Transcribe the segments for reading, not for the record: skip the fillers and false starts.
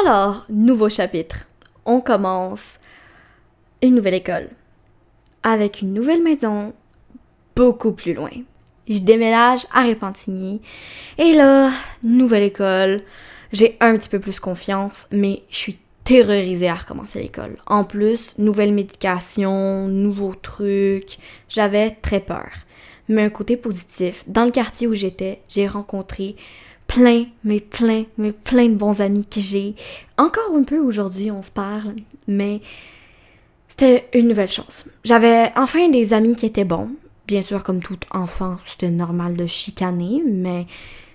Alors, nouveau chapitre. On commence une nouvelle école. Avec une nouvelle maison, beaucoup plus loin. Je déménage à Repentigny. Et là, nouvelle école. J'ai un petit peu plus confiance, mais je suis terrorisée à recommencer l'école. En plus, nouvelle médication, nouveaux trucs. J'avais très peur. Mais un côté positif, dans le quartier où j'étais, j'ai rencontré plein de bons amis que j'ai. Encore un peu aujourd'hui, on se parle, mais c'était une nouvelle chose. J'avais enfin des amis qui étaient bons. Bien sûr, comme tout enfant, c'était normal de chicaner, mais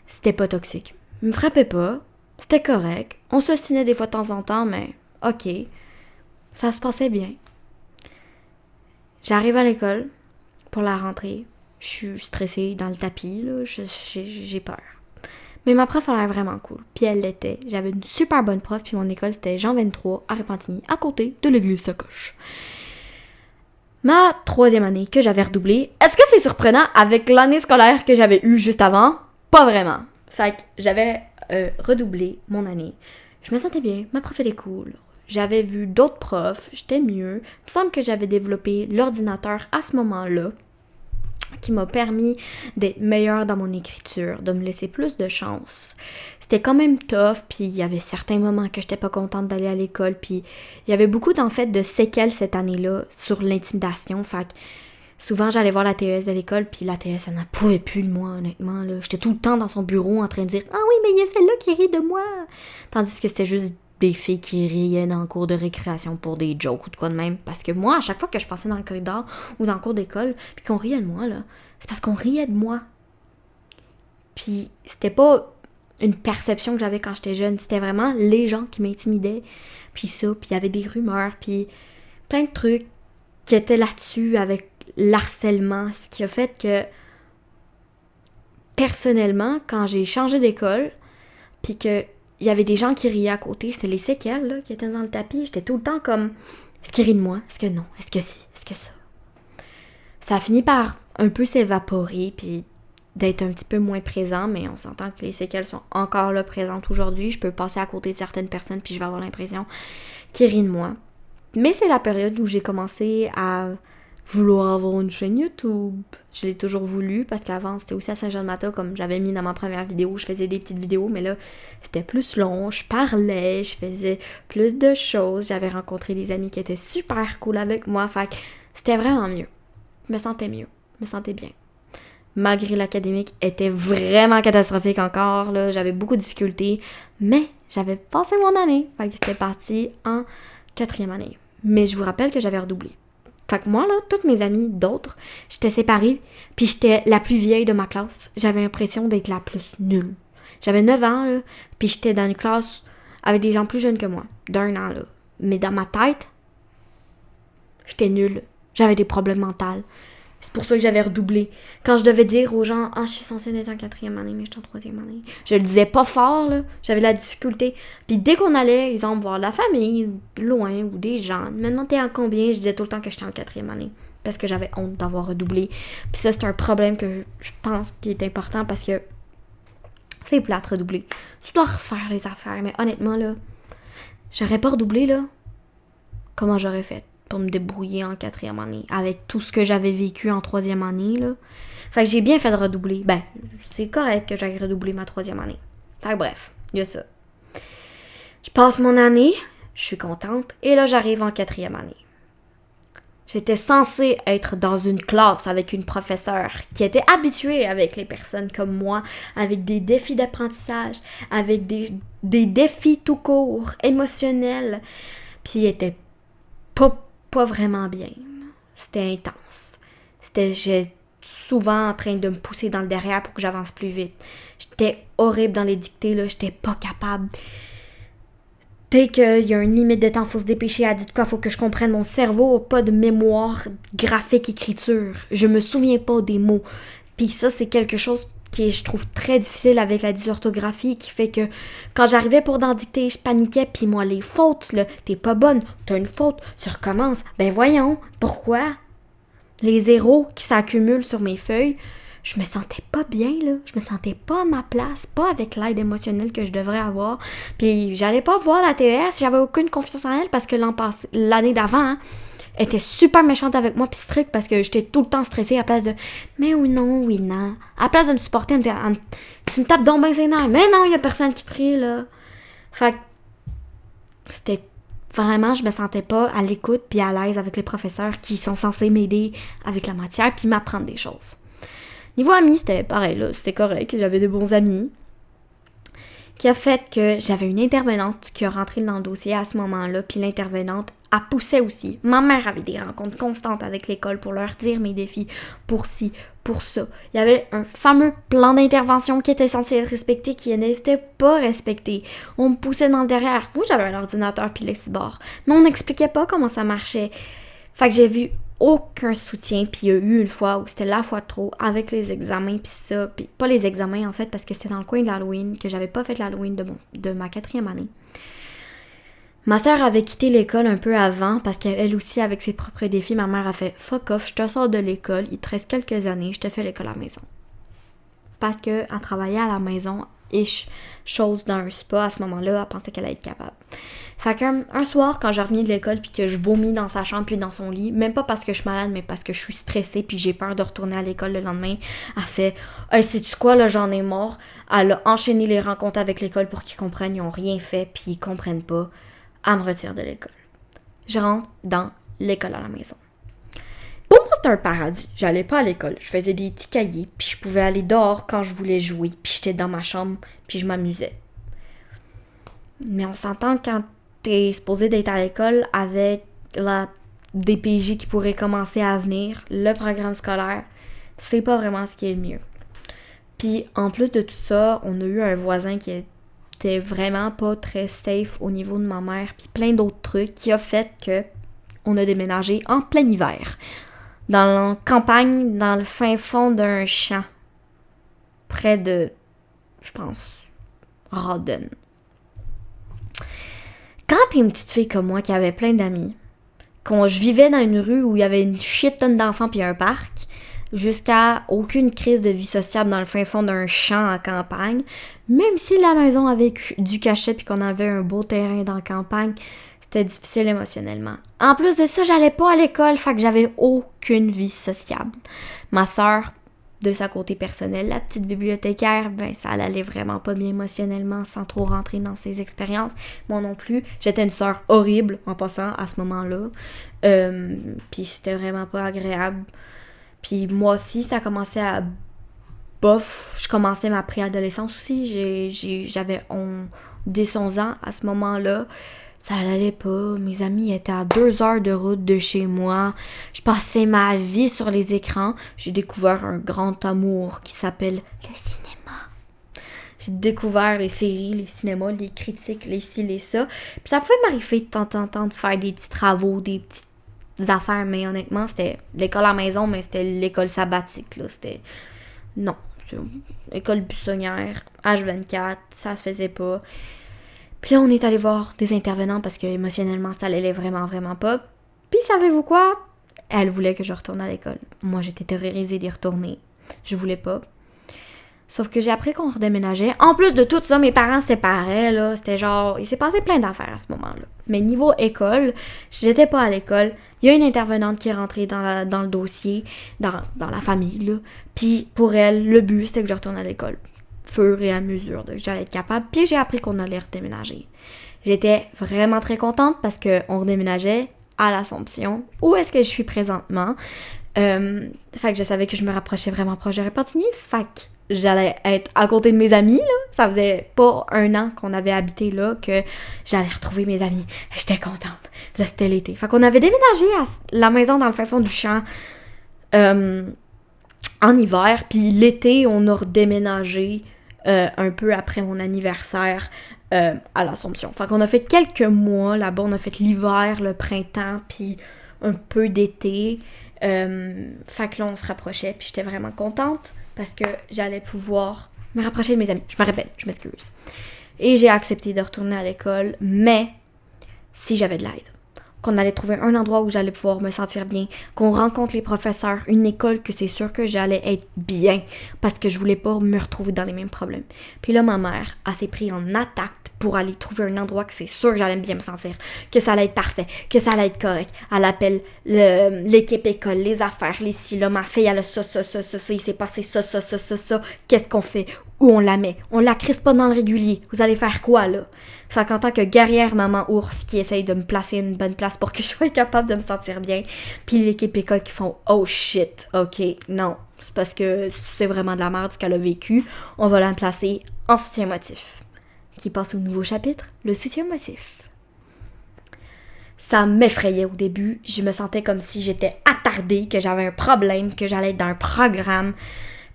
c'était pas toxique. Ils me frappaient pas, c'était correct. On s'ostinait des fois de temps en temps, mais ok, ça se passait bien. J'arrive à l'école pour la rentrée. Je suis stressée dans le tapis, là. J'ai peur. Mais ma prof a l'air vraiment cool. Puis elle l'était. J'avais une super bonne prof. Puis mon école, c'était Jean 23 à Repentigny, à côté de l'église Sacoche. Ma troisième année que j'avais redoublée, est-ce que c'est surprenant avec l'année scolaire que j'avais eue juste avant? Pas vraiment. Fait que j'avais redoublé mon année. Je me sentais bien. Ma prof était cool. J'avais vu d'autres profs. J'étais mieux. Il me semble que j'avais développé l'ordinateur à ce moment-là, qui m'a permis d'être meilleure dans mon écriture, de me laisser plus de chance. C'était quand même tough, puis il y avait certains moments que j'étais pas contente d'aller à l'école, puis il y avait beaucoup en fait de séquelles cette année-là sur l'intimidation, fait que souvent j'allais voir la TES de l'école, puis la TES elle n'en pouvait plus de moi honnêtement, là. J'étais tout le temps dans son bureau en train de dire « Ah oui, mais il y a celle-là qui rit de moi! » Tandis que c'était juste des filles qui riaient dans le cours de récréation pour des jokes ou de quoi de même. Parce que moi, à chaque fois que je passais dans le corridor ou dans le cours d'école, puis qu'on riait de moi, là, c'est parce qu'on riait de moi. Puis c'était pas une perception que j'avais quand j'étais jeune, c'était vraiment les gens qui m'intimidaient. Puis ça, puis il y avait des rumeurs, puis plein de trucs qui étaient là-dessus avec l'harcèlement, ce qui a fait que personnellement, quand j'ai changé d'école, puis que il y avait des gens qui riaient à côté, c'était les séquelles là, qui étaient dans le tapis. J'étais tout le temps comme, est-ce qu'ils rient de moi? Est-ce que non? Est-ce que si? Est-ce que ça? Ça a fini par un peu s'évaporer, puis d'être un petit peu moins présent, mais on s'entend que les séquelles sont encore là présentes aujourd'hui. Je peux passer à côté de certaines personnes, puis je vais avoir l'impression qu'ils rient de moi. Mais c'est la période où j'ai commencé à vouloir avoir une chaîne YouTube. Je l'ai toujours voulu parce qu'avant c'était aussi à Saint-Jean-de-Mata, comme j'avais mis dans ma première vidéo, je faisais des petites vidéos, mais là c'était plus long, je parlais, je faisais plus de choses, j'avais rencontré des amis qui étaient super cool avec moi, fait que c'était vraiment mieux. Je me sentais mieux, je me sentais bien. Malgré l'académique était vraiment catastrophique encore, là, j'avais beaucoup de difficultés, mais j'avais passé mon année, fait que j'étais partie en 4e année. Mais je vous rappelle que j'avais redoublé. Fait que moi, là, toutes mes amies, d'autres, j'étais séparée, puis j'étais la plus vieille de ma classe. J'avais l'impression d'être la plus nulle. J'avais 9 ans, là, puis j'étais dans une classe avec des gens plus jeunes que moi, d'1 an, là. Mais dans ma tête, j'étais nulle. J'avais des problèmes mentaux. C'est pour ça que j'avais redoublé. Quand je devais dire aux gens « Ah, je suis censée être en 4e année, mais je suis en 3e année. » Je le disais pas fort, là. J'avais de la difficulté. Puis dès qu'on allait, exemple, voir de la famille, loin, ou des gens, me demandaient en combien, je disais tout le temps que j'étais en 4e année. Parce que j'avais honte d'avoir redoublé. Puis ça, c'est un problème que je pense qui est important parce que c'est plate redoubler. Tu dois refaire les affaires, mais honnêtement, là, j'aurais pas redoublé, là. Comment j'aurais fait pour me débrouiller en 4e année, avec tout ce que j'avais vécu en 3e année, là. Fait que j'ai bien fait de redoubler. Ben, c'est correct que j'aille redoubler ma 3e année. Fait que bref, il y a ça. Je passe mon année, je suis contente, et là, j'arrive en 4e année. J'étais censée être dans une classe avec une professeure qui était habituée avec les personnes comme moi, avec des défis d'apprentissage, avec des défis tout court, émotionnels, puis elle était pas vraiment bien. C'était intense. J'étais souvent en train de me pousser dans le derrière pour que j'avance plus vite. J'étais horrible dans les dictées, là. J'étais pas capable. Dès qu'il y a une limite de temps, faut se dépêcher. Elle dit de quoi, faut que je comprenne. Mon cerveau n'a pas de mémoire graphique écriture. Je me souviens pas des mots. Puis ça, c'est quelque chose qui est, je trouve, très difficile avec la dysorthographie, qui fait que quand j'arrivais pour d'en dicter, je paniquais, puis moi, les fautes, là, t'es pas bonne, t'as une faute, tu recommences. Ben voyons, pourquoi? Les zéros qui s'accumulent sur mes feuilles, je me sentais pas bien, là. Je me sentais pas à ma place, pas avec l'aide émotionnelle que je devrais avoir. Puis j'allais pas voir la TES, j'avais aucune confiance en elle parce que l'année d'avant, hein, elle était super méchante avec moi puis stricte parce que j'étais tout le temps stressée à place de « mais oui, non, oui, non ». À la place de me supporter, tu me tapes donc bien ses nerfs. Mais non, il y a personne qui crie, là. Fait que c'était vraiment, je me sentais pas à l'écoute puis à l'aise avec les professeurs qui sont censés m'aider avec la matière puis m'apprendre des choses. Niveau amis, c'était pareil, là, c'était correct, j'avais de bons amis. Qui a fait que j'avais une intervenante qui a rentré dans le dossier à ce moment-là, puis l'intervenante a poussé aussi. Ma mère avait des rencontres constantes avec l'école pour leur dire mes défis, pour ci, pour ça. Il y avait un fameux plan d'intervention qui était censé être respecté, qui n'était pas respecté. On me poussait dans le derrière. Moi, j'avais un ordinateur puis lexibord, mais on n'expliquait pas comment ça marchait. Fait que j'ai vu aucun soutien, puis il y a eu une fois où c'était la fois de trop avec les examens, puis ça, puis pas les examens en fait, parce que c'était dans le coin de l'Halloween, que j'avais pas fait l'Halloween de ma 4e année. Ma sœur avait quitté l'école un peu avant, parce qu'elle aussi, avec ses propres défis, ma mère a fait « fuck off, je te sors de l'école, il te reste quelques années, je te fais l'école à la maison. » Parce qu'elle travaillait à la maison, chose dans un spa à ce moment-là, elle pensait qu'elle allait être capable. Fait qu'un soir, quand je reviens de l'école puis que je vomis dans sa chambre puis dans son lit, même pas parce que je suis malade, mais parce que je suis stressée puis j'ai peur de retourner à l'école le lendemain, elle fait « Hey, sais-tu quoi, là, j'en ai marre. » Elle a enchaîné les rencontres avec l'école pour qu'ils comprennent, ils ont rien fait puis ils comprennent pas. Elle me retire de l'école. Je rentre dans l'école à la maison. Pour moi, c'était un paradis. J'allais pas à l'école. Je faisais des petits cahiers, puis je pouvais aller dehors quand je voulais jouer, puis j'étais dans ma chambre, puis je m'amusais. Mais on s'entend quand t'es supposé d'être à l'école avec la DPJ qui pourrait commencer à venir, le programme scolaire, c'est pas vraiment ce qui est le mieux. Puis en plus de tout ça, on a eu un voisin qui était vraiment pas très safe au niveau de ma mère, puis plein d'autres trucs qui a fait que on a déménagé en plein hiver. Dans la campagne, dans le fin fond d'un champ. Près de, je pense, Rawdon. Quand t'es une petite fille comme moi qui avait plein d'amis, quand je vivais dans une rue où il y avait une shit tonne d'enfants puis un parc, jusqu'à aucune crise de vie sociale dans le fin fond d'un champ en campagne, même si la maison avait du cachet puis qu'on avait un beau terrain dans la campagne, c'était difficile émotionnellement. En plus de ça, j'allais pas à l'école, fait que j'avais aucune vie sociable. Ma sœur, de sa côté personnel, la petite bibliothécaire, ben ça allait vraiment pas bien émotionnellement sans trop rentrer dans ses expériences. Moi non plus. J'étais une sœur horrible en passant à ce moment-là. Puis c'était vraiment pas agréable. Puis moi aussi, ça commençait à bof. Je commençais ma préadolescence aussi. J'avais 10-11 ans à ce moment-là. Ça allait pas. Mes amis étaient à 2 heures de route de chez moi. Je passais ma vie sur les écrans. J'ai découvert un grand amour qui s'appelle le cinéma. J'ai découvert les séries, les cinémas, les critiques, les ci, les ça. Puis ça pouvait m'arriver de temps en temps de faire des petits travaux, des petites affaires. Mais honnêtement, c'était l'école à la maison, mais c'était l'école sabbatique, là. C'était... Non. École buissonnière, H24, ça se faisait pas. Puis là, on est allé voir des intervenants parce que émotionnellement, ça allait vraiment, vraiment pas. Puis savez-vous quoi? Elle voulait que je retourne à l'école. Moi, j'étais terrorisée d'y retourner. Je voulais pas. Sauf que j'ai appris qu'on redéménageait. En plus de tout ça, mes parents se séparaient, là. C'était genre... Il s'est passé plein d'affaires à ce moment-là. Mais niveau école, j'étais pas à l'école. Il y a une intervenante qui est rentrée dans le dossier, dans la famille, là. Puis pour elle, le but, c'était que je retourne à l'école. Fur et à mesure que j'allais être capable. Puis j'ai appris qu'on allait redéménager. J'étais vraiment très contente parce qu'on redéménageait à l'Assomption. Où est-ce que je suis présentement? Fait que je savais que je me rapprochais vraiment proche de Repentigny. Fait que j'allais être à côté de mes amis, là. Ça faisait pas 1 an qu'on avait habité là que j'allais retrouver mes amis. J'étais contente. Là, c'était l'été. Fait qu'on avait déménagé à la maison dans le fin fond du champ en hiver. Puis l'été, on a redéménagé un peu après mon anniversaire à l'Assomption. Fait qu'on a fait quelques mois là-bas. On a fait l'hiver, le printemps, puis un peu d'été. Fait que là, on se rapprochait, puis j'étais vraiment contente parce que j'allais pouvoir me rapprocher de mes amis. Je me répète, je m'excuse. Et j'ai accepté de retourner à l'école, mais si j'avais de l'aide. qu'on allait trouver un endroit où j'allais pouvoir me sentir bien, qu'on rencontre les professeurs, une école que c'est sûr que j'allais être bien parce que je voulais pas me retrouver dans les mêmes problèmes. Puis là, ma mère, elle s'est prise en attaque pour aller trouver un endroit que c'est sûr que j'allais bien me sentir, que ça allait être parfait, que ça allait être correct. Elle appelle l'équipe école, les affaires, les ci, là, ma fille, elle a ça, il s'est passé ça. Qu'est-ce qu'on fait? Où on la met? On la crisse pas dans le régulier. Vous allez faire quoi, là? Fait qu'en tant que guerrière maman ours qui essaye de me placer une bonne place pour que je sois capable de me sentir bien, puis l'équipe école qui font « Oh shit, ok, non, c'est parce que c'est vraiment de la merde ce qu'elle a vécu, on va la placer en soutien motif. » Qui passe au nouveau chapitre, le soutien motif. Ça m'effrayait au début, je me sentais comme si j'étais attardée, que j'avais un problème, que j'allais être dans un programme.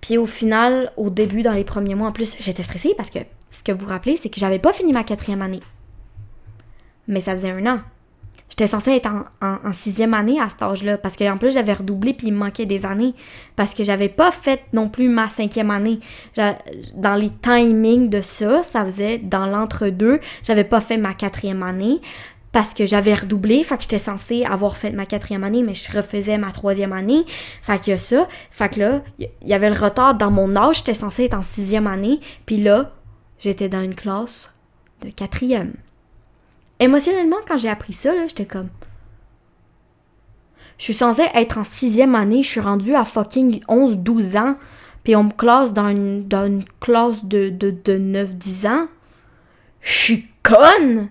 Puis au final, au début, dans les premiers mois, en plus, j'étais stressée parce que ce que vous vous rappelez, c'est que j'avais pas fini ma 4e année. Mais ça faisait 1 an. J'étais censée être en 6e année à cet âge-là, parce qu'en plus, j'avais redoublé puis il me manquait des années. Parce que j'avais pas fait non plus ma 5e année. Dans les timings de ça, ça faisait dans l'entre-deux, j'avais pas fait ma 4e année parce que j'avais redoublé, fait que j'étais censée avoir fait ma 4e année, mais je refaisais ma 3e année. Fait qu'il y a ça. Fait que là, il y avait le retard dans mon âge, j'étais censée être en 6e année, puis là, j'étais dans une classe de 4e. Émotionnellement, quand j'ai appris ça, là, j'étais comme... Je suis censée être en 6e année, je suis rendue à fucking 11-12 ans, puis on me classe dans une classe de 9-10 ans. Je suis conne!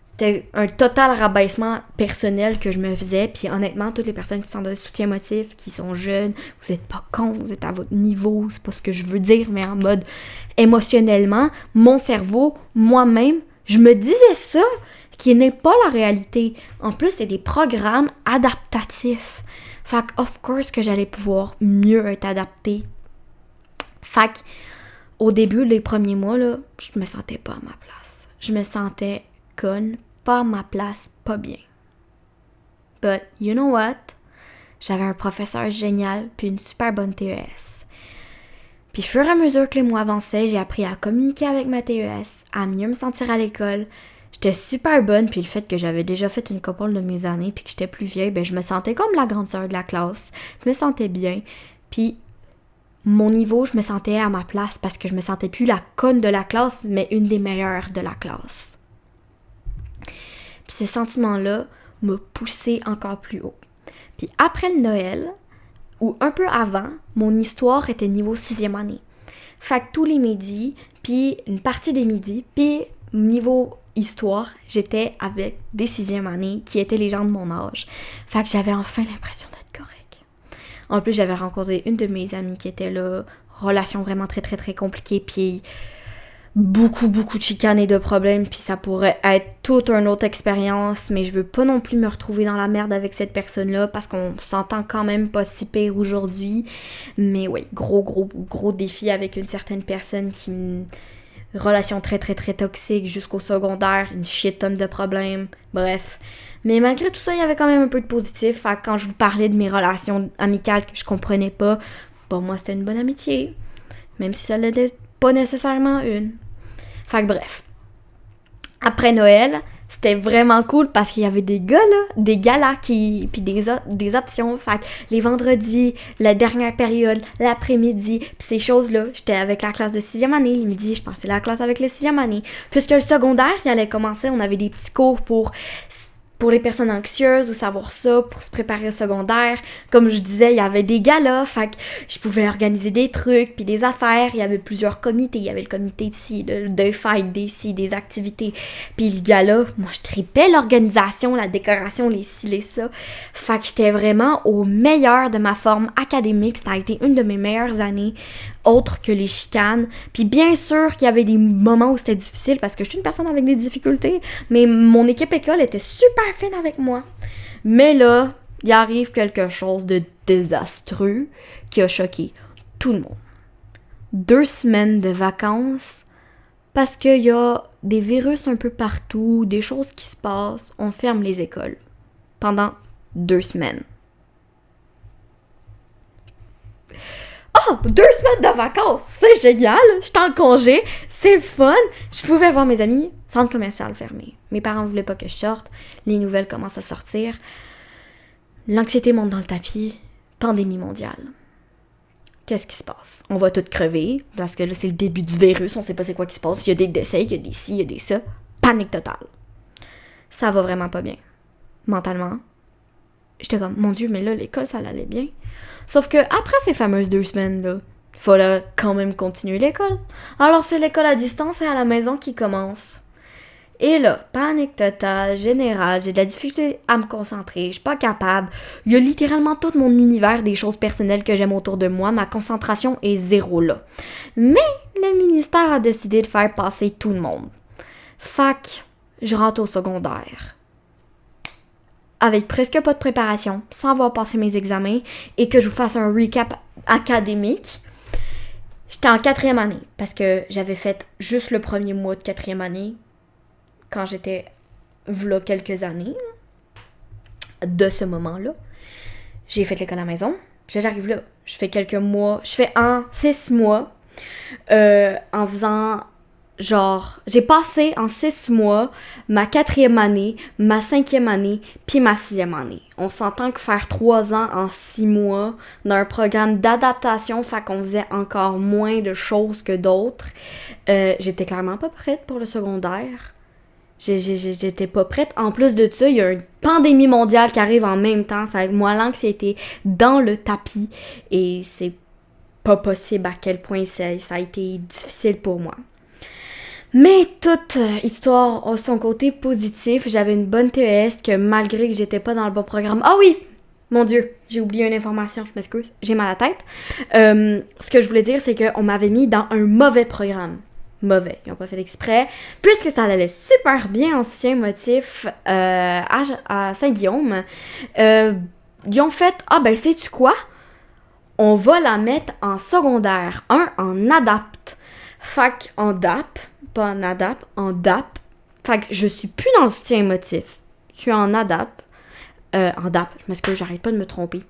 C'était un total rabaissement personnel que je me faisais, puis honnêtement, toutes les personnes qui sont de soutien motif, qui sont jeunes, vous êtes pas cons, vous êtes à votre niveau, c'est pas ce que je veux dire, mais en mode émotionnellement, mon cerveau, moi-même, je me disais ça, qui n'est pas la réalité. En plus, c'est des programmes adaptatifs. Fait que, of course, que j'allais pouvoir mieux être adaptée. Fait que, au début, les premiers mois, là, je me sentais pas à ma place. Je me sentais conne, pas à ma place, pas bien. But, you know what? J'avais un professeur génial, puis une super bonne TES. Puis, au fur et à mesure que les mois avançaient, j'ai appris à communiquer avec ma TES, à mieux me sentir à l'école. J'étais super bonne, puis le fait que j'avais déjà fait une couple de mes années, puis que j'étais plus vieille, ben je me sentais comme la grande sœur de la classe. Je me sentais bien. Puis, mon niveau, je me sentais à ma place parce que je me sentais plus la conne de la classe, mais une des meilleures de la classe. Puis ce sentiment-là m'a poussée encore plus haut. Puis après le Noël, ou un peu avant, mon histoire était niveau 6e année. Fait que tous les midis, puis une partie des midis, puis niveau histoire, j'étais avec des 6e années qui étaient les gens de mon âge. Fait que j'avais enfin l'impression d'être correcte. En plus, j'avais rencontré une de mes amies qui était là, relation vraiment très très très compliquée, puis beaucoup de chicanes et de problèmes, puis ça pourrait être toute une autre expérience, mais je veux pas non plus me retrouver dans la merde avec cette personne-là, parce qu'on s'entend quand même pas si pire aujourd'hui, mais oui, gros défi avec une certaine personne qui relation très toxique jusqu'au secondaire, une shit tonne de problèmes, bref. Mais malgré tout ça, il y avait quand même un peu de positif, fait que quand je vous parlais de mes relations amicales que je comprenais pas, pour moi c'était une bonne amitié, même si ça l'était pas nécessairement une. Fait que bref. Après Noël, c'était vraiment cool parce qu'il y avait des galas puis des options. Fait que les vendredis, la dernière période, l'après-midi, puis ces choses-là, j'étais avec la classe de 6e année. Le midi, je passais la classe avec les 6e année. Puisque le secondaire, il allait commencer, on avait des petits cours pour les personnes anxieuses ou savoir ça, pour se préparer au secondaire. Comme je disais, il y avait des galas, fait que je pouvais organiser des trucs, puis des affaires. Il y avait plusieurs comités. Il y avait le comité d'ici, de fête d'ici, des activités. Puis le gala, moi, je tripais l'organisation, la décoration, les ci, les ça. Fait que j'étais vraiment au meilleur de ma forme académique. Ça a été une de mes meilleures années, autre que les chicanes. Puis bien sûr qu'il y avait des moments où c'était difficile, parce que je suis une personne avec des difficultés, mais mon équipe école était super fine avec moi. Mais là, il arrive quelque chose de désastreux qui a choqué tout le monde. 2 semaines de vacances, parce qu'il y a des virus un peu partout, des choses qui se passent, on ferme les écoles pendant 2 semaines. Oh, 2 semaines de vacances, c'est génial, je suis en congé, c'est le fun. Je pouvais voir mes amis, centre commercial fermé. Mes parents voulaient pas que je sorte, les nouvelles commencent à sortir. L'anxiété monte dans le tapis, pandémie mondiale. Qu'est-ce qui se passe? On va toutes crever, parce que là, c'est le début du virus, on sait pas c'est quoi qui se passe. Il y a des décès, il y a des ci, il y a des ça. Panique totale. Ça va vraiment pas bien. Mentalement. J'étais comme, mon Dieu, mais là, l'école, ça allait bien. Sauf que après ces fameuses 2 semaines-là, il fallait quand même continuer l'école. Alors, c'est l'école à distance et à la maison qui commence. Et là, panique totale, générale, j'ai de la difficulté à me concentrer, je suis pas capable. Il y a littéralement tout mon univers des choses personnelles que j'aime autour de moi, ma concentration est zéro là. Mais le ministère a décidé de faire passer tout le monde. Fac, je rentre au secondaire. Avec presque pas de préparation, sans avoir passé mes examens, et que je vous fasse un recap académique. J'étais en 4e année, parce que j'avais fait juste le premier mois de 4e année, quand j'étais v'là quelques années, de ce moment-là. J'ai fait l'école à la maison. Puis là, j'arrive là. Je fais quelques mois. Je fais 6 mois en faisant genre... J'ai passé en 6 mois ma 4e année, ma 5e année, puis ma 6e année. On s'entend que faire 3 ans en 6 mois dans un programme d'adaptation, fait qu'on faisait encore moins de choses que d'autres. J'étais clairement pas prête pour le secondaire. J'étais pas prête. En plus de ça, il y a une pandémie mondiale qui arrive en même temps. Fait que moi, l'anxiété dans le tapis. Et c'est pas possible à quel point ça a été difficile pour moi. Mais toute histoire a son côté positif. J'avais une bonne TES que malgré que j'étais pas dans le bon programme... Ah oui! Mon Dieu, j'ai oublié une information, je m'excuse. J'ai mal à la tête. Ce que je voulais dire, c'est qu'on m'avait mis dans un mauvais programme. Mauvais. Ils n'ont pas fait exprès. Puisque ça allait super bien en soutien motif à Saint-Guillaume, ils ont fait « Ah ben, sais-tu quoi? On va la mettre en secondaire 1 en ADAPT. » Fait en DAP, pas en ADAP, en DAP. Fait que je suis plus dans le soutien émotif. Je suis en ADAP. En DAP, je m'excuse, j'arrête pas de me tromper.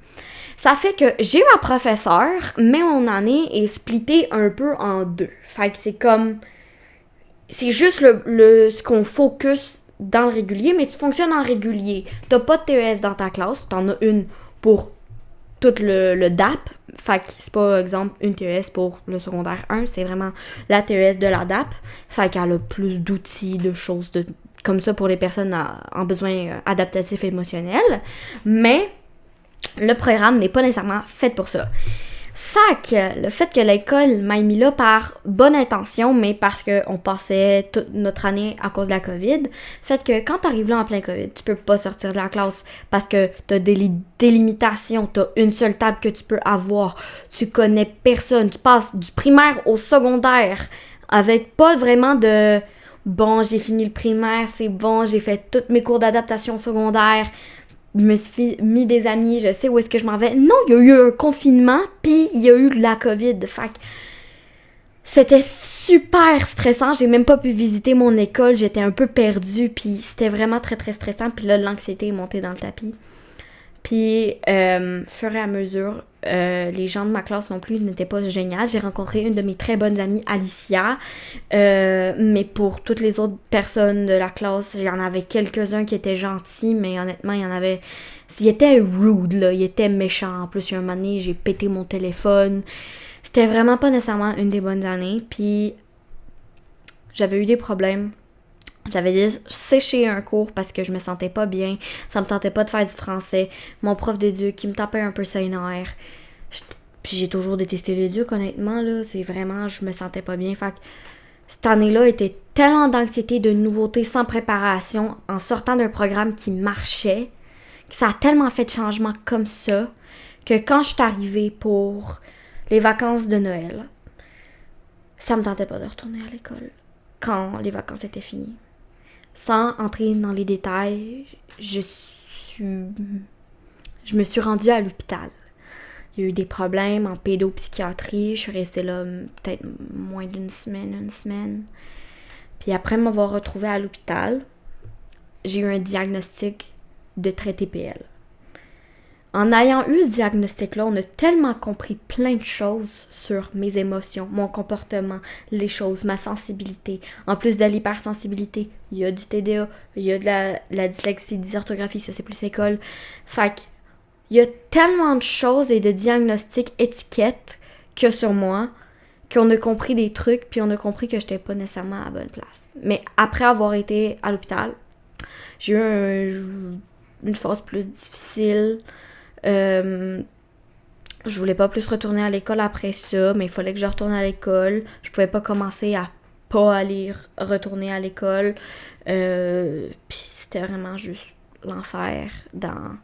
Ça fait que j'ai eu un professeur, mais mon année est splittée un peu en 2. Fait que c'est comme... C'est juste ce qu'on focus dans le régulier, mais tu fonctionnes en régulier. T'as pas de TES dans ta classe, t'en as une pour tout le DAP. Fait que c'est pas, exemple, une TES pour le secondaire 1, c'est vraiment la TES de la DAP. Fait qu'elle a plus d'outils, de choses comme ça pour les personnes en besoin adaptatif et émotionnel. Mais... le programme n'est pas nécessairement fait pour ça. Fait que le fait que l'école m'a mis là par bonne intention, mais parce qu'on passait toute notre année à cause de la COVID, fait que quand t'arrives là en plein COVID, tu peux pas sortir de la classe parce que t'as des limitations, t'as une seule table que tu peux avoir, tu connais personne, tu passes du primaire au secondaire avec pas vraiment de... Bon, j'ai fini le primaire, c'est bon, j'ai fait tous mes cours d'adaptation secondaire, je me suis mis des amis, je sais où est-ce que je m'en vais. Non, il y a eu un confinement, puis il y a eu la COVID. Fait que c'était super stressant. J'ai même pas pu visiter mon école. J'étais un peu perdue, puis c'était vraiment très, très stressant. Puis là, l'anxiété est montée dans le tapis. Puis, fur et à mesure, les gens de ma classe non plus n'étaient pas géniales. J'ai rencontré une de mes très bonnes amies, Alicia. Mais pour toutes les autres personnes de la classe, il y en avait quelques-uns qui étaient gentils, mais honnêtement, il y en avait... Ils étaient rude, là. Ils étaient méchants. En plus, il y a un moment donné, j'ai pété mon téléphone. C'était vraiment pas nécessairement une des bonnes années. Puis, j'avais eu des problèmes. J'avais séché un cours parce que je me sentais pas bien. Ça me tentait pas de faire du français. Mon prof d'éduc qui me tapait un peu ses nerfs. Puis j'ai toujours détesté l'éduc, honnêtement, là. C'est vraiment, je me sentais pas bien. Fait que cette année-là était tellement d'anxiété, de nouveautés sans préparation, en sortant d'un programme qui marchait, que ça a tellement fait de changements comme ça, que quand je suis arrivée pour les vacances de Noël, ça me tentait pas de retourner à l'école quand les vacances étaient finies. Sans entrer dans les détails, je me suis rendue à l'hôpital. Il y a eu des problèmes en pédopsychiatrie. Je suis restée là peut-être moins d'une semaine, une semaine. Puis après m'avoir retrouvée à l'hôpital, j'ai eu un diagnostic de trait TPL. En ayant eu ce diagnostic-là, on a tellement compris plein de choses sur mes émotions, mon comportement, les choses, ma sensibilité. En plus de l'hypersensibilité, il y a du TDA, il y a de la dyslexie, dysorthographie, ça c'est plus école. Fait que, il y a tellement de choses et de diagnostics étiquettes qu'il y a sur moi qu'on a compris des trucs, puis on a compris que j'étais pas nécessairement à la bonne place. Mais après avoir été à l'hôpital, j'ai eu une phase plus difficile. Je voulais pas plus retourner à l'école après ça, mais il fallait que je retourne à l'école. Je pouvais pas commencer à pas aller retourner à l'école. Puis c'était vraiment juste l'enfer dans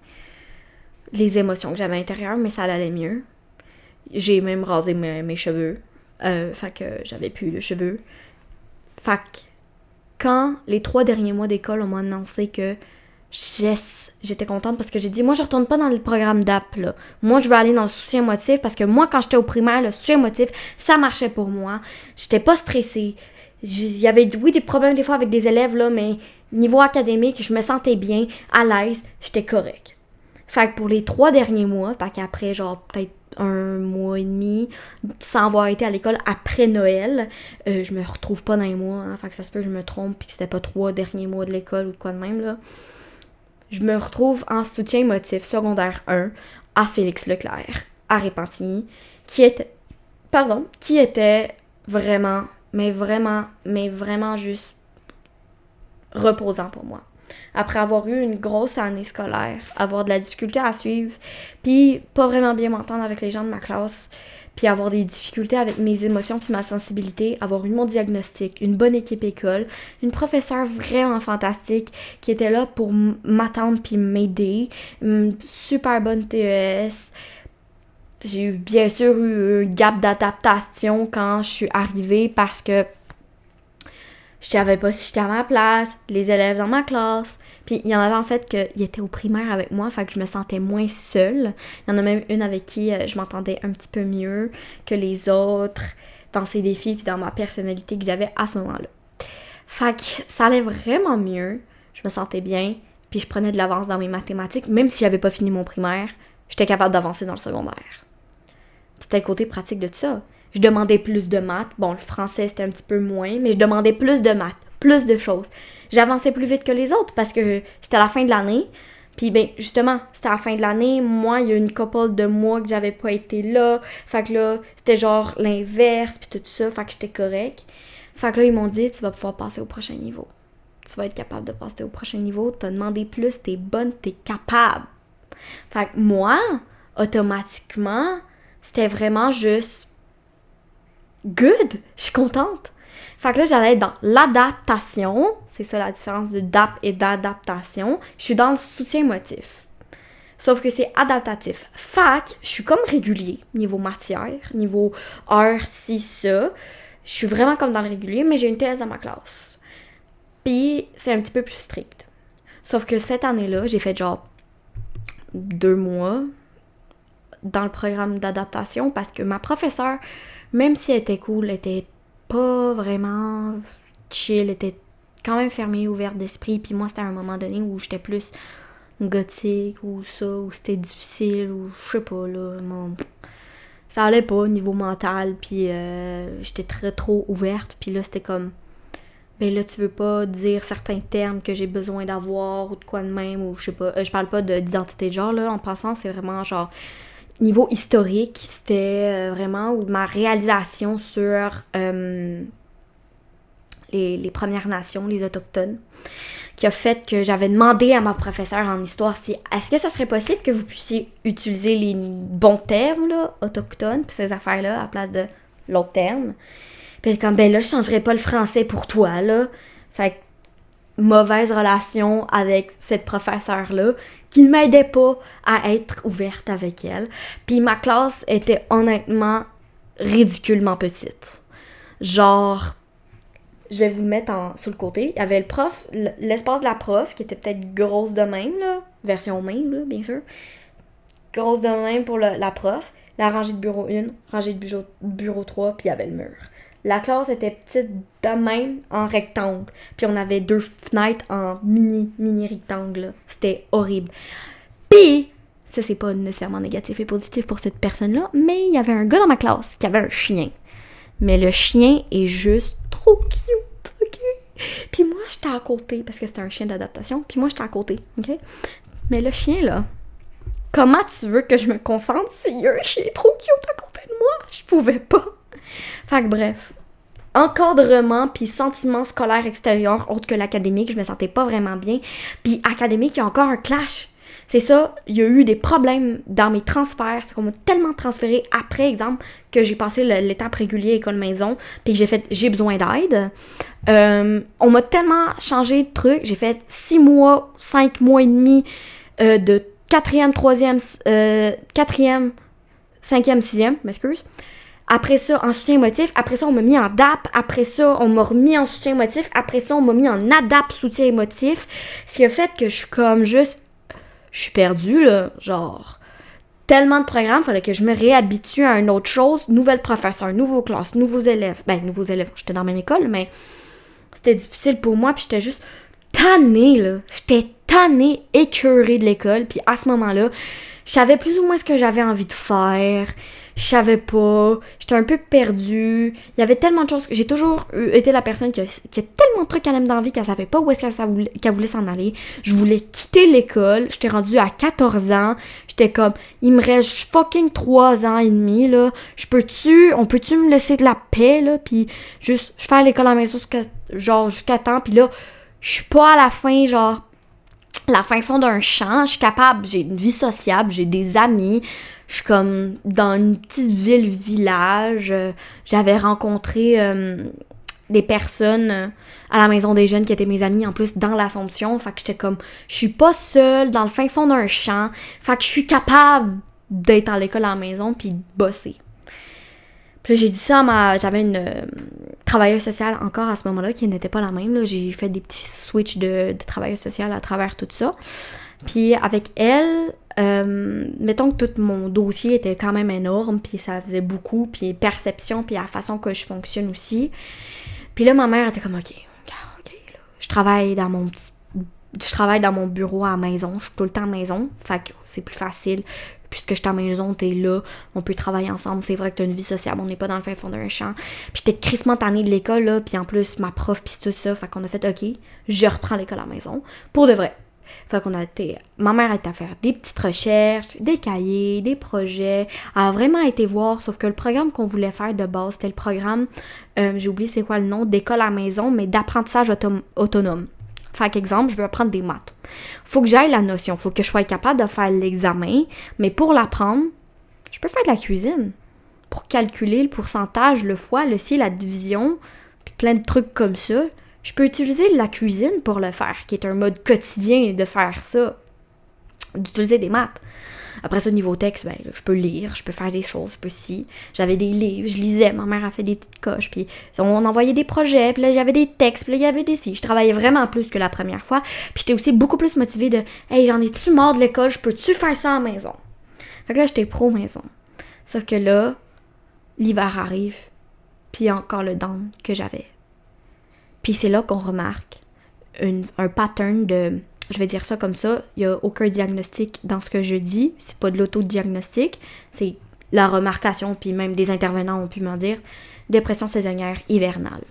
les émotions que j'avais à l'intérieur, mais ça allait mieux. J'ai même rasé mes cheveux. Fait que j'avais plus de cheveux. Fait que quand les 3 derniers mois d'école, on m'a annoncé que j'étais contente parce que j'ai dit, moi, je retourne pas dans le programme d'app, là. Moi, je veux aller dans le soutien émotif parce que moi, quand j'étais au primaire, le soutien émotif, ça marchait pour moi. J'étais pas stressée. Il y avait, oui, des problèmes des fois avec des élèves, là, mais niveau académique, je me sentais bien, à l'aise, j'étais correcte. Fait que pour les 3 derniers mois, fait qu'après, genre, peut-être 1 mois et demi, sans avoir été à l'école après Noël, je me retrouve pas dans les mois, hein, fait que ça se peut que je me trompe pis que c'était pas 3 derniers mois de l'école ou de quoi de même, là. Je me retrouve en soutien émotif secondaire 1 à Félix Leclerc, à Repentigny, qui était vraiment, mais vraiment juste reposant pour moi. Après avoir eu une grosse année scolaire, avoir de la difficulté à suivre, puis pas vraiment bien m'entendre avec les gens de ma classe, puis avoir des difficultés avec mes émotions puis ma sensibilité, avoir eu mon diagnostic, une bonne équipe école, une professeure vraiment fantastique qui était là pour m'attendre puis m'aider, une super bonne TES. J'ai eu bien sûr eu un gap d'adaptation quand je suis arrivée parce que je savais pas si j'étais à ma place, les élèves dans ma classe. Puis il y en avait en fait qui étaient au primaire avec moi, fait que je me sentais moins seule. Il y en a même une avec qui je m'entendais un petit peu mieux que les autres dans ces défis puis dans ma personnalité que j'avais à ce moment-là. Fait que ça allait vraiment mieux, je me sentais bien, puis je prenais de l'avance dans mes mathématiques, même si j'avais pas fini mon primaire, j'étais capable d'avancer dans le secondaire. C'était le côté pratique de tout ça. Je demandais plus de maths. Bon, le français, c'était un petit peu moins, mais je demandais plus de maths, plus de choses. J'avançais plus vite que les autres parce que c'était la fin de l'année. Puis, ben, justement, c'était la fin de l'année. Moi, il y a une couple de mois que j'avais pas été là. Fait que là, c'était genre l'inverse, puis tout ça. Fait que j'étais correcte. Fait que là, ils m'ont dit, tu vas pouvoir passer au prochain niveau. Tu vas être capable de passer au prochain niveau. T'as demandé plus, t'es bonne, t'es capable. Fait que moi, automatiquement, c'était vraiment juste good, je suis contente. Fait que là, j'allais être dans l'adaptation. C'est ça la différence de DAP et d'adaptation. Je suis dans le soutien émotif. Sauf que c'est adaptatif. Fait que je suis comme régulier, niveau matière, niveau heure, ci, ça. Je suis vraiment comme dans le régulier, mais j'ai une thèse dans ma classe. Puis, c'est un petit peu plus strict. Sauf que cette année-là, j'ai fait genre 2 mois dans le programme d'adaptation parce que ma professeure, même si elle était cool, elle était pas vraiment chill, elle était quand même fermée, ouverte d'esprit. Puis moi, c'était à un moment donné où j'étais plus gothique ou ça, où c'était difficile, ou je sais pas, là, ça allait pas au niveau mental, puis j'étais trop ouverte. Puis là, c'était comme, ben là, tu veux pas dire certains termes que j'ai besoin d'avoir ou de quoi de même, ou je sais pas, je parle pas d'identité de genre, là, en passant, c'est vraiment genre niveau historique, c'était vraiment où ma réalisation sur les Premières Nations, les Autochtones, qui a fait que j'avais demandé à ma professeure en histoire si est-ce que ça serait possible que vous puissiez utiliser les bons termes, là, autochtones, pis ces affaires-là, à la place de l'autre terme. Puis comme, ben là, je changerais pas le français pour toi, là. Fait que mauvaise relation avec cette professeure-là qui m'aidait pas à être ouverte avec elle. Puis ma classe était honnêtement ridiculement petite. Genre, je vais vous le mettre sur le côté. Il y avait le prof, l'espace de la prof qui était peut-être grosse de même, là, version même, là, bien sûr. Grosse de même pour la prof. La rangée de bureau 1, rangée de bureau 3, puis il y avait le mur. La classe était petite de même en rectangle. Puis on avait 2 fenêtres en mini rectangle. Là. C'était horrible. Puis, Ça, c'est pas nécessairement négatif et positif pour cette personne-là, mais il y avait un gars dans ma classe qui avait un chien. Mais le chien est juste trop cute, OK? Puis moi, j'étais à côté, parce que c'était un chien d'adaptation, puis moi, j'étais à côté, OK? Mais le chien, là, comment tu veux que je me concentre s'il y a un chien trop cute à côté de moi? Je pouvais pas. Fait que bref, encadrement puis sentiments scolaires extérieurs autres que l'académique, je me sentais pas vraiment bien. Puis académique, il y a encore un clash. C'est ça, il y a eu des problèmes dans mes transferts. C'est qu'on m'a tellement transféré après, exemple, que j'ai passé l'étape régulier école-maison, puis que j'ai besoin d'aide. On m'a tellement changé de trucs. J'ai fait 6 mois, 5 mois et demi de 4e, 5e, 6e, m'excuse. Après ça, en soutien émotif. Après ça, on m'a mis en DAP. Après ça, on m'a remis en soutien émotif. Après ça, on m'a mis en ADAP soutien émotif. Ce qui a fait que je suis comme juste... Je suis perdue, là. Genre, tellement de programmes, fallait que je me réhabitue à une autre chose. Nouvelle professeur, nouveau classe, nouveaux élèves. Nouveaux élèves, j'étais dans la même école, mais c'était difficile pour moi. Puis j'étais juste tannée, là. J'étais tannée, écœurée de l'école. Puis à ce moment-là, je savais plus ou moins ce que j'avais envie de faire. Je savais pas. J'étais un peu perdue. Il y avait tellement de choses. J'ai toujours été la personne qui a tellement de trucs à l'aime dans la vie qu'elle savait pas où est-ce qu'elle voulait s'en aller. Je voulais quitter l'école. J'étais rendue à 14 ans. J'étais comme, il me reste fucking 3 ans et demi, là. On peut-tu me laisser de la paix, là? Puis juste, je fais l'école à la maison jusqu'à temps. Puis là, je suis pas à la fin, genre, la fin fond d'un champ. Je suis capable, j'ai une vie sociable, j'ai des amis. Je suis comme dans une petite ville-village. J'avais rencontré des personnes à la maison des jeunes qui étaient mes amis, en plus, dans l'Assomption. Fait que j'étais comme, je suis pas seule dans le fin fond d'un champ. Fait que je suis capable d'être à l'école à la maison puis de bosser. Puis là, j'ai dit ça j'avais une travailleuse sociale encore à ce moment-là qui n'était pas la même. Là. J'ai fait des petits switches de travailleuse sociale à travers tout ça. Puis avec elle, mettons que tout mon dossier était quand même énorme, puis ça faisait beaucoup, puis perception, puis la façon que je fonctionne aussi. Puis là, ma mère était comme, OK, là, je travaille dans mon bureau à la maison, je suis tout le temps à la maison, fait que c'est plus facile. Puisque je suis à la maison, t'es là, on peut travailler ensemble, c'est vrai que t'as une vie sociale, on n'est pas dans le fin fond d'un champ. Puis j'étais crissement tannée de l'école, là, puis en plus, ma prof, pis tout ça, fait qu'on a fait, OK, je reprends l'école à la maison, pour de vrai. Fait qu'on ma mère a été à faire des petites recherches, des cahiers, des projets. Elle a vraiment été voir, sauf que le programme qu'on voulait faire de base, c'était le programme, j'ai oublié c'est quoi le nom, d'école à la maison, mais d'apprentissage autonome. Fait qu'exemple, je veux apprendre des maths. Faut que j'aille la notion, faut que je sois capable de faire l'examen, mais pour l'apprendre, je peux faire de la cuisine. Pour calculer le pourcentage, le fois, le si, la division, puis plein de trucs comme ça. Je peux utiliser la cuisine pour le faire, qui est un mode quotidien de faire ça, d'utiliser des maths. Après ça, niveau texte, là, je peux lire, je peux faire des choses, je peux si. J'avais des livres, je lisais, ma mère a fait des petites coches, puis on envoyait des projets, puis là, j'avais des textes, puis là, il y avait des si. Je travaillais vraiment plus que la première fois, puis j'étais aussi beaucoup plus motivée de « Hey, j'en ai-tu marre de l'école, je peux-tu faire ça à la maison? » Fait que là, j'étais pro-maison. Sauf que là, l'hiver arrive, puis il y a encore le down que j'avais. Puis c'est là qu'on remarque un pattern de, je vais dire ça comme ça, il n'y a aucun diagnostic dans ce que je dis, c'est pas de l'autodiagnostic, c'est la remarcation, puis même des intervenants ont pu m'en dire, dépression saisonnière hivernale.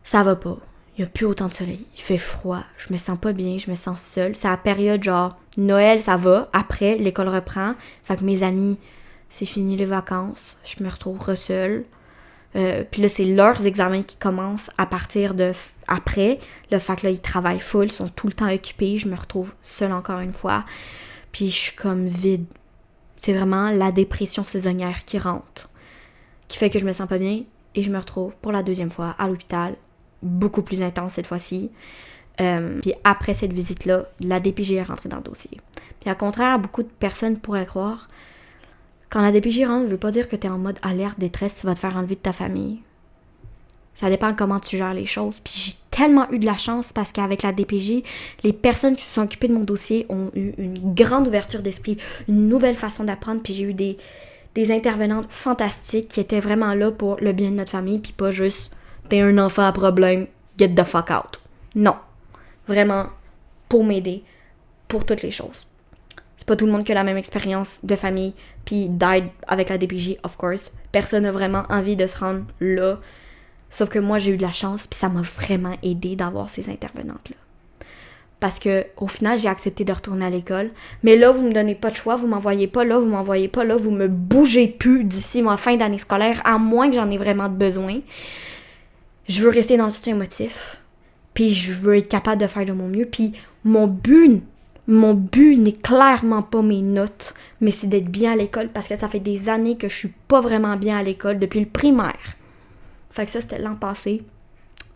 Ça va pas, il n'y a plus autant de soleil, il fait froid, je me sens pas bien, je me sens seule, c'est la période genre, Noël ça va, après l'école reprend, fait que mes amis, c'est fini les vacances, je me retrouve seule. Puis là, c'est leurs examens qui commencent à partir de après. Le fait que là, ils travaillent full, ils sont tout le temps occupés. Je me retrouve seule encore une fois. Puis je suis comme vide. C'est vraiment la dépression saisonnière qui rentre. Qui fait que je me sens pas bien. Et je me retrouve pour la deuxième fois à l'hôpital. Beaucoup plus intense cette fois-ci. Puis après cette visite-là, la DPJ est rentrée dans le dossier. Puis à contraire, beaucoup de personnes pourraient croire... Quand la DPJ rentre, ça veut pas dire que t'es en mode alerte, détresse, tu vas te faire enlever de ta famille. Ça dépend comment tu gères les choses. Puis j'ai tellement eu de la chance parce qu'avec la DPJ, les personnes qui se sont occupées de mon dossier ont eu une grande ouverture d'esprit, une nouvelle façon d'apprendre. Puis j'ai eu des intervenantes fantastiques qui étaient vraiment là pour le bien de notre famille, puis pas juste « t'es un enfant à problème, get the fuck out ». Non. Vraiment pour m'aider, pour toutes les choses. C'est pas tout le monde qui a la même expérience de famille, puis d'aide avec la DPJ, of course. Personne n'a vraiment envie de se rendre là. Sauf que moi, j'ai eu de la chance, puis ça m'a vraiment aidé d'avoir ces intervenantes-là. Parce que au final, j'ai accepté de retourner à l'école. Mais là, vous me donnez pas de choix, vous m'envoyez pas là, vous m'envoyez pas là, vous me bougez plus d'ici ma fin d'année scolaire, à moins que j'en ai vraiment besoin. Je veux rester dans le soutien émotif, puis je veux être capable de faire de mon mieux, puis mon but n'est clairement pas mes notes, mais c'est d'être bien à l'école, parce que ça fait des années que je suis pas vraiment bien à l'école, depuis le primaire. Fait que ça, c'était l'an passé.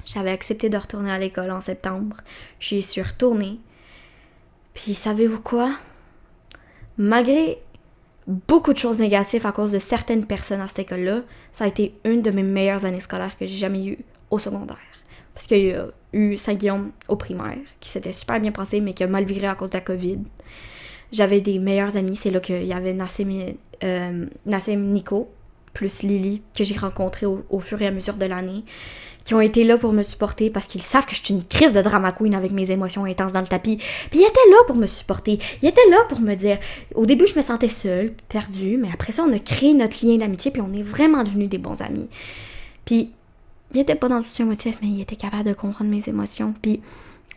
J'avais accepté de retourner à l'école en septembre. J'y suis retournée. Puis savez-vous quoi? Malgré beaucoup de choses négatives à cause de certaines personnes à cette école-là, ça a été une de mes meilleures années scolaires que j'ai jamais eues au secondaire. Parce qu'il y a eu Saint-Guillaume au primaire, qui s'était super bien passé, mais qui a mal viré à cause de la COVID. J'avais des meilleurs amis. C'est là qu'il y avait Nassim Nico, plus Lily, que j'ai rencontré au fur et à mesure de l'année, qui ont été là pour me supporter parce qu'ils savent que je suis une crise de drama queen avec mes émotions intenses dans le tapis. Puis ils étaient là pour me supporter. Ils étaient là pour me dire... Au début, je me sentais seule, perdue, mais après ça, on a créé notre lien d'amitié puis on est vraiment devenus des bons amis. Puis ils étaient pas dans le soutien émotif, mais ils étaient capables de comprendre mes émotions. Puis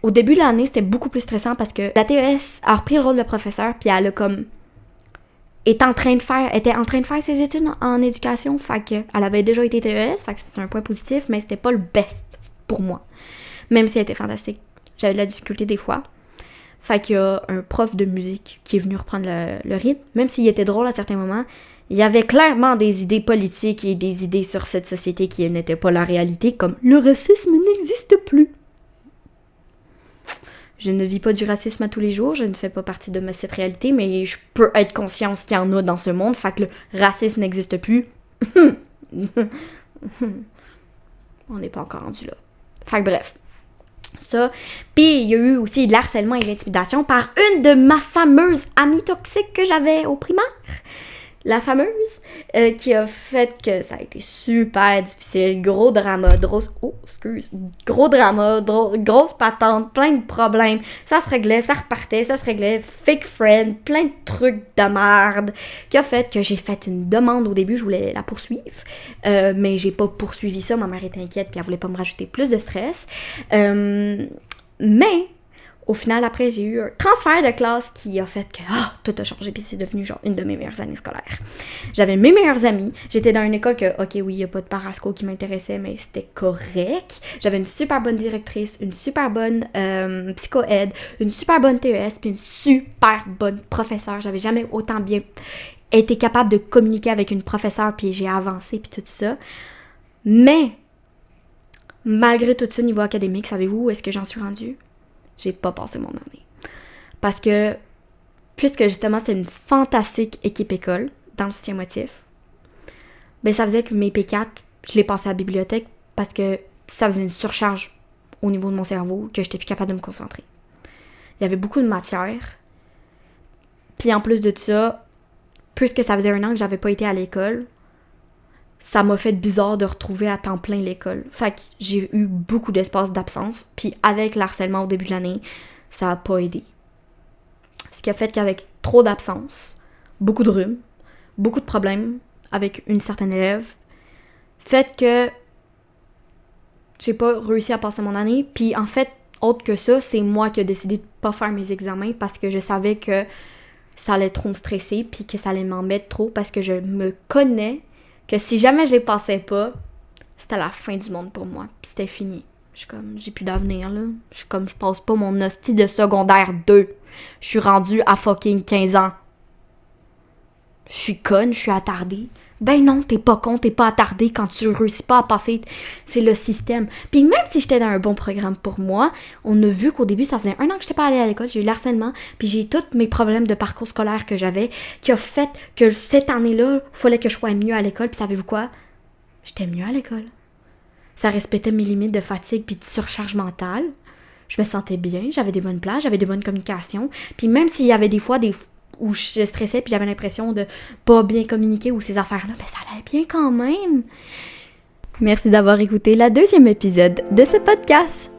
au début de l'année, c'était beaucoup plus stressant parce que la TES a repris le rôle de professeur puis elle a comme... était en train de faire ses études en éducation, fait que elle avait déjà été TES, fait que c'était un point positif, mais c'était pas le best pour moi. Même si elle était fantastique. J'avais de la difficulté des fois. Fait qu'il y a un prof de musique qui est venu reprendre le rythme, même s'il était drôle à certains moments, il y avait clairement des idées politiques et des idées sur cette société qui n'étaient pas la réalité, comme « le racisme n'existe plus ». Je ne vis pas du racisme à tous les jours, je ne fais pas partie de cette réalité, mais je peux être consciente qu'il y en a dans ce monde, fait que le racisme n'existe plus. On n'est pas encore rendu là. Fait que bref. Ça. Puis il y a eu aussi de l'harcèlement et de l'intimidation par une de ma fameuse amie toxique que j'avais au primaire. La fameuse, qui a fait que ça a été super difficile, gros drama, grosse patente, plein de problèmes, ça se réglait, ça repartait, ça se réglait, fake friend, plein de trucs de merde, qui a fait que j'ai fait une demande au début, je voulais la poursuivre, mais j'ai pas poursuivi ça, ma mère était inquiète, puis elle voulait pas me rajouter plus de stress, mais... Au final, après, j'ai eu un transfert de classe qui a fait que tout a changé, puis c'est devenu genre une de mes meilleures années scolaires. J'avais mes meilleurs amis, j'étais dans une école que, ok, oui, il n'y a pas de parasco qui m'intéressait, mais c'était correct. J'avais une super bonne directrice, une super bonne psycho-aide, une super bonne TES, puis une super bonne professeure. J'avais jamais autant bien été capable de communiquer avec une professeure, puis j'ai avancé, puis tout ça. Mais, malgré tout ça, niveau académique, savez-vous où est-ce que j'en suis rendue? J'ai pas passé mon année. Parce que, puisque justement c'est une fantastique équipe école dans le soutien émotif, ben ça faisait que mes P4, je les passais à la bibliothèque parce que ça faisait une surcharge au niveau de mon cerveau que j'étais plus capable de me concentrer. Il y avait beaucoup de matière. Puis en plus de ça, puisque ça faisait 1 an que j'avais pas été à l'école, ça m'a fait bizarre de retrouver à temps plein l'école. Fait que j'ai eu beaucoup d'espace d'absence. Puis avec l'harcèlement au début de l'année, ça a pas aidé. Ce qui a fait qu'avec trop d'absence, beaucoup de rhume, beaucoup de problèmes avec une certaine élève, fait que j'ai pas réussi à passer mon année. Puis en fait, autre que ça, c'est moi qui ai décidé de pas faire mes examens parce que je savais que ça allait trop me stresser puis que ça allait m'embêter trop parce que je me connais que si jamais je les passais pas, c'était la fin du monde pour moi. Puis c'était fini. Je suis comme, j'ai plus d'avenir, là. Je suis comme, je passe pas mon hostie de secondaire 2. Je suis rendue à fucking 15 ans. Je suis conne, je suis attardée. Ben non, t'es pas con, t'es pas attardée quand tu réussis pas à passer. C'est le système. Puis même si j'étais dans un bon programme pour moi, on a vu qu'au début, ça faisait 1 an que j'étais pas allée à l'école, j'ai eu l'harcèlement, puis j'ai tous mes problèmes de parcours scolaire que j'avais, qui a fait que cette année-là, il fallait que je sois mieux à l'école, puis savez-vous quoi? J'étais mieux à l'école. Ça respectait mes limites de fatigue puis de surcharge mentale. Je me sentais bien, j'avais des bonnes plages, j'avais des bonnes communications, puis même s'il y avait des fois où je stressais puis j'avais l'impression de pas bien communiquer ou ces affaires-là, ben ça allait bien quand même. Merci d'avoir écouté la 2e épisode de ce podcast.